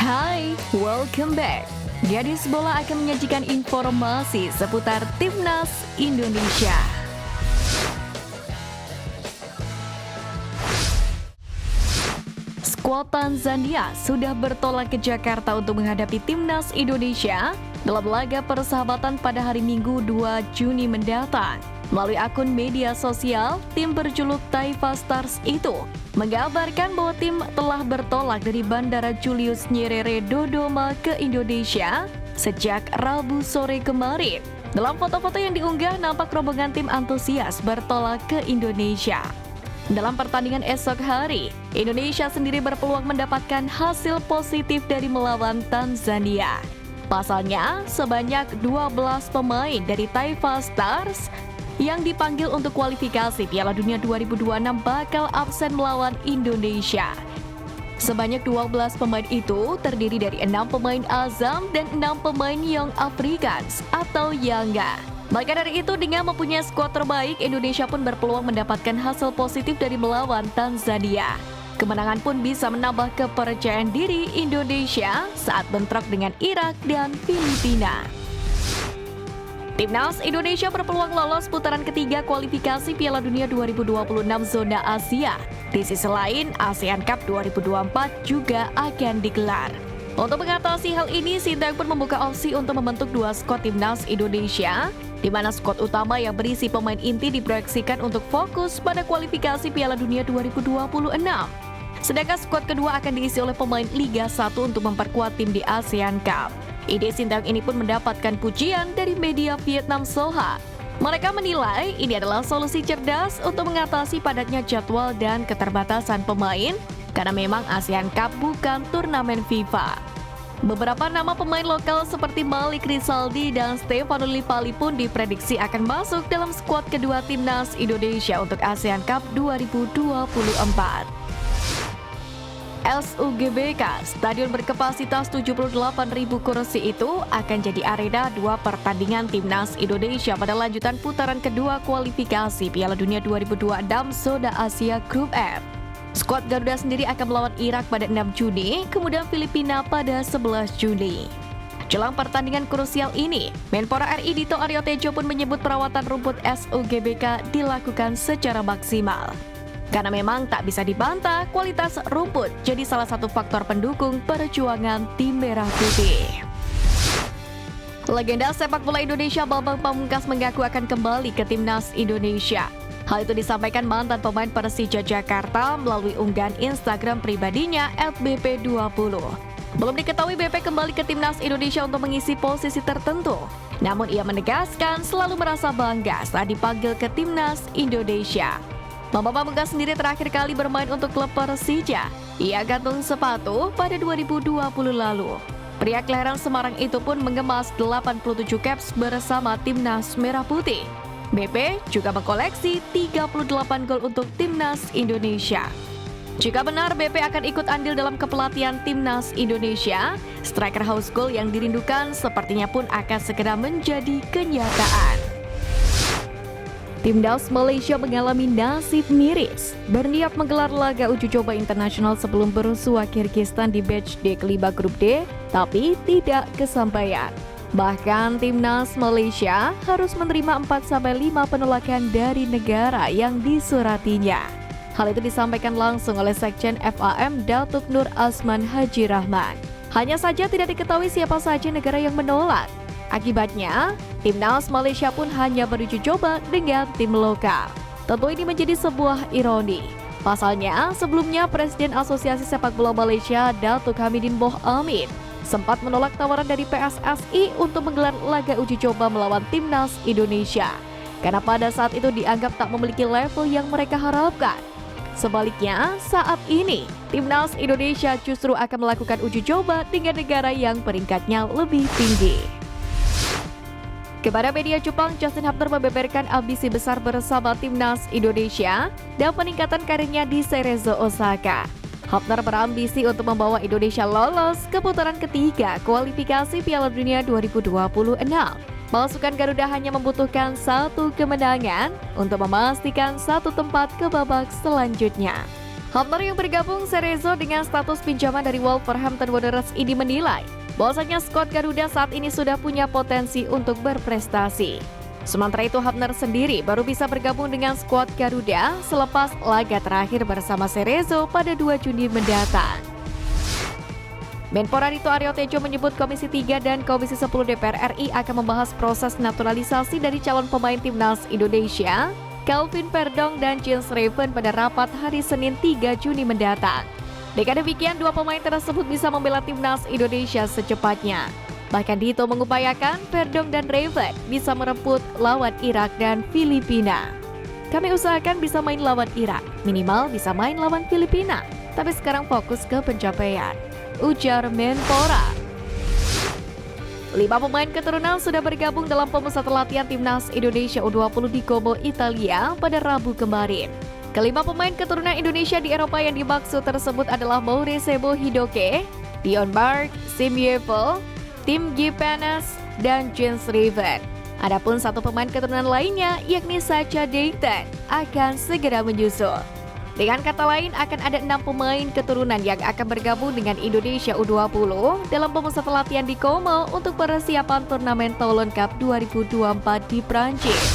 Hai, welcome back. Gadis Bola akan menyajikan informasi seputar Timnas Indonesia. Skuad Tanzania sudah bertolak ke Jakarta untuk menghadapi Timnas Indonesia dalam laga persahabatan pada hari Minggu 2 Juni mendatang. Melalui akun media sosial, tim berjuluk Taifa Stars itu mengabarkan bahwa tim telah bertolak dari Bandara Julius Nyerere Dodoma ke Indonesia sejak Rabu sore kemarin. Dalam foto-foto yang diunggah, nampak rombongan tim antusias bertolak ke Indonesia. Dalam pertandingan esok hari, Indonesia sendiri berpeluang mendapatkan hasil positif dari melawan Tanzania. Pasalnya, sebanyak 12 pemain dari Taifa Stars yang dipanggil untuk kualifikasi Piala Dunia 2026 bakal absen melawan Indonesia. Sebanyak 12 pemain itu terdiri dari 6 pemain Azam dan 6 pemain Young Africans atau Yanga. Maka dari itu, dengan mempunyai skuad terbaik, Indonesia pun berpeluang mendapatkan hasil positif dari melawan Tanzania. Kemenangan pun bisa menambah kepercayaan diri Indonesia saat bentrok dengan Irak dan Filipina. Timnas Indonesia berpeluang lolos putaran ketiga kualifikasi Piala Dunia 2026 zona Asia. Di sisi lain, ASEAN Cup 2024 juga akan digelar. Untuk mengatasi hal ini, Sintayong pun membuka opsi untuk membentuk dua skuad Timnas Indonesia, di mana skuad utama yang berisi pemain inti diproyeksikan untuk fokus pada kualifikasi Piala Dunia 2026. Sedangkan skuad kedua akan diisi oleh pemain Liga 1 untuk memperkuat tim di ASEAN Cup. Ide Sintayong ini pun mendapatkan pujian dari media Vietnam Soha. Mereka menilai ini adalah solusi cerdas untuk mengatasi padatnya jadwal dan keterbatasan pemain, karena memang ASEAN Cup bukan turnamen FIFA. Beberapa nama pemain lokal seperti Malik Rizaldi dan Stefano Lillipali pun diprediksi akan masuk dalam skuad kedua Timnas Indonesia untuk ASEAN Cup 2024. SUGBK, stadion berkapasitas 78.000 kursi itu akan jadi arena dua pertandingan Timnas Indonesia pada lanjutan putaran kedua kualifikasi Piala Dunia 2026 zona Asia Grup F. Skuad Garuda sendiri akan melawan Irak pada 6 Juni, kemudian Filipina pada 11 Juli. Jelang pertandingan krusial ini, Menpora RI Dito Aryo Tejo pun menyebut perawatan rumput SUGBK dilakukan secara maksimal. Karena memang tak bisa dibantah, kualitas rumput jadi salah satu faktor pendukung perjuangan tim merah putih. Legenda sepak bola Indonesia Bambang Pamungkas mengaku akan kembali ke Timnas Indonesia. Hal itu disampaikan mantan pemain Persija Jakarta melalui unggahan Instagram pribadinya @bp20. Belum diketahui BP kembali ke Timnas Indonesia untuk mengisi posisi tertentu. Namun ia menegaskan selalu merasa bangga saat dipanggil ke Timnas Indonesia. Bambang Pamungkas sendiri terakhir kali bermain untuk klub Persija. Ia gantung sepatu pada 2020 lalu. Pria kelahiran Semarang itu pun mengemas 87 caps bersama Timnas Merah Putih. BP juga mengkoleksi 38 gol untuk Timnas Indonesia. Jika benar BP akan ikut andil dalam kepelatihan Timnas Indonesia, striker house goal yang dirindukan sepertinya pun akan segera menjadi kenyataan. Timnas Malaysia mengalami nasib miris, berniat menggelar laga uji coba internasional sebelum bersua Kyrgyzstan di batch D kelima grup D, tapi tidak kesampaian. Bahkan Timnas Malaysia harus menerima 4-5 penolakan dari negara yang disuratinya. Hal itu disampaikan langsung oleh Sekjen FAM Datuk Nur Asman Haji Rahman. Hanya saja tidak diketahui siapa saja negara yang menolak. Akibatnya, Timnas Malaysia pun hanya beruji coba dengan tim lokal. Tentu ini menjadi sebuah ironi. Pasalnya, sebelumnya Presiden Asosiasi Sepak Bola Malaysia Datuk Hamidin Boh Amin sempat menolak tawaran dari PSSI untuk menggelar laga uji coba melawan Timnas Indonesia, karena pada saat itu dianggap tak memiliki level yang mereka harapkan. Sebaliknya, saat ini, Timnas Indonesia justru akan melakukan uji coba dengan negara yang peringkatnya lebih tinggi. Kepada media Jepang, Justin Hubner membeberkan ambisi besar bersama Timnas Indonesia dan peningkatan karirnya di Cerezo Osaka. Hubner berambisi untuk membawa Indonesia lolos ke putaran ketiga kualifikasi Piala Dunia 2026. Pasukan Garuda hanya membutuhkan satu kemenangan untuk memastikan satu tempat ke babak selanjutnya. Hafner yang bergabung Cerezo dengan status pinjaman dari Wolverhampton Wanderers ini menilai bahwasanya skuad Garuda saat ini sudah punya potensi untuk berprestasi. Sementara itu Hafner sendiri baru bisa bergabung dengan skuad Garuda selepas laga terakhir bersama Cerezo pada 2 Juni mendatang. Menpora Dito Aryo Tejo menyebut Komisi 3 dan Komisi 10 DPR RI akan membahas proses naturalisasi dari calon pemain timnas Indonesia, Kelvin Verdong dan Jens Raven pada rapat hari Senin 3 Juni mendatang. Dengan demikian, 2 pemain tersebut bisa membela timnas Indonesia secepatnya. Bahkan Dito mengupayakan Verdong dan Raven bisa merebut lawan Irak dan Filipina. Kami usahakan bisa main lawan Irak, minimal bisa main lawan Filipina. Tapi sekarang fokus ke pencapaian, ujar Menpora. 5 pemain keturunan sudah bergabung dalam pemusatan latihan timnas Indonesia U20 di Como, Italia pada Rabu kemarin. Kelima pemain keturunan Indonesia di Eropa yang dimaksud tersebut adalah Maurizio Hidoke, Dion Bark, Sim Yevel, Tim Gipanas, dan Jens Raven. Adapun 1 pemain keturunan lainnya, yakni Sacha Dayton, akan segera menyusul. Dengan kata lain, akan ada 6 pemain keturunan yang akan bergabung dengan Indonesia U20 dalam pemusatan latihan di Como untuk persiapan turnamen Toulon Cup 2024 di Prancis.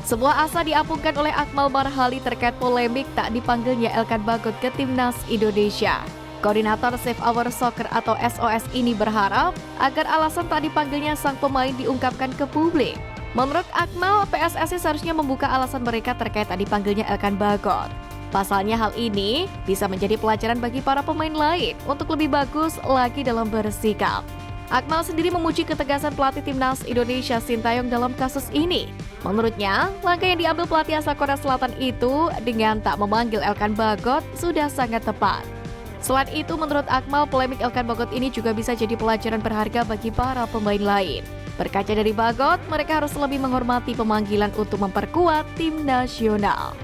Sebuah asa diapungkan oleh Akmal Marhali terkait polemik tak dipanggilnya Elkan Bagot ke timnas Indonesia. Koordinator Save Our Soccer atau SOS ini berharap agar alasan tak dipanggilnya sang pemain diungkapkan ke publik. Menurut Akmal, PSSI seharusnya membuka alasan mereka terkait tak dipanggilnya Elkan Bagot. Pasalnya hal ini bisa menjadi pelajaran bagi para pemain lain untuk lebih bagus lagi dalam bersikap. Akmal sendiri memuji ketegasan pelatih timnas Indonesia Sintayong dalam kasus ini. Menurutnya, langkah yang diambil pelatih asal Korea Selatan itu dengan tak memanggil Elkan Bagot sudah sangat tepat. Selain itu, menurut Akmal, polemik Elkan Bagot ini juga bisa jadi pelajaran berharga bagi para pemain lain. Berkaca dari Bagot, mereka harus lebih menghormati pemanggilan untuk memperkuat tim nasional.